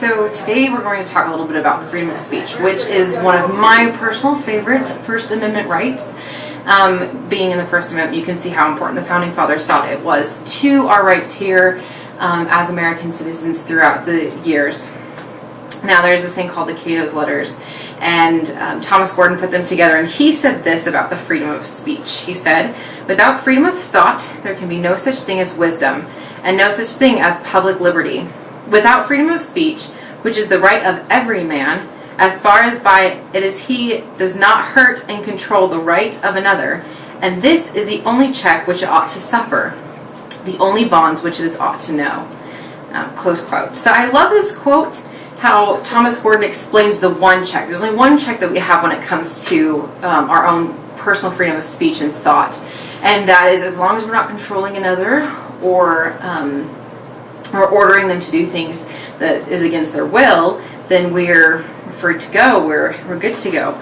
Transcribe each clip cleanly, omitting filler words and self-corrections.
So today we're going to talk a little bit about the freedom of speech, which is one of my personal favorite First Amendment rights. Being in the First Amendment, you can see how important the Founding Fathers thought it was to our rights here as American citizens throughout the years. Now there's this thing called the Cato's Letters, and Thomas Gordon put them together, and he said this about the freedom of speech. He said, "Without freedom of thought, there can be no such thing as wisdom, and no such thing as public liberty. Without freedom of speech, which is the right of every man, as far as by it is he does not hurt and control the right of another, and this is the only check which it ought to suffer, the only bonds which it is ought to know." Close quote. So I love this quote, how Thomas Gordon explains the one check. There's only one check that we have when it comes to our own personal freedom of speech and thought, and that is as long as we're not controlling another or ordering them to do things that is against their will, then we're free to go. We're good to go.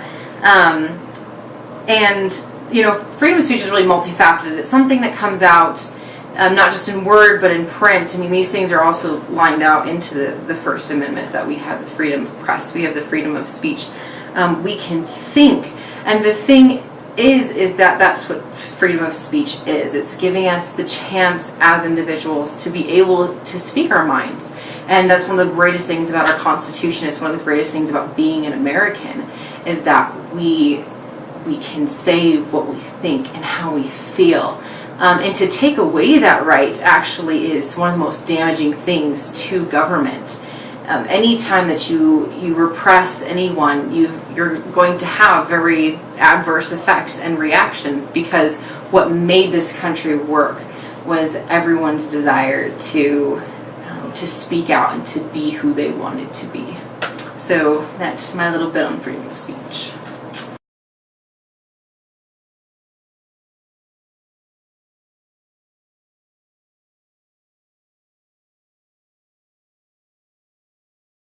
And you know, freedom of speech is really multifaceted. It's something that comes out not just in word but in print. I mean, these things are also lined out into the First Amendment, that we have the freedom of press, we have the freedom of speech. We can think, and the thing is that that's what freedom of speech is. It's giving us the chance as individuals to be able to speak our minds. And that's one of the greatest things about our Constitution. It's one of the greatest things about being an American, is that we can say what we think and how we feel. And to take away that right actually is one of the most damaging things to government. Anytime that you repress anyone, you're going to have very adverse effects and reactions, because what made this country work was everyone's desire to speak out and to be who they wanted to be. So that's my little bit on freedom of speech.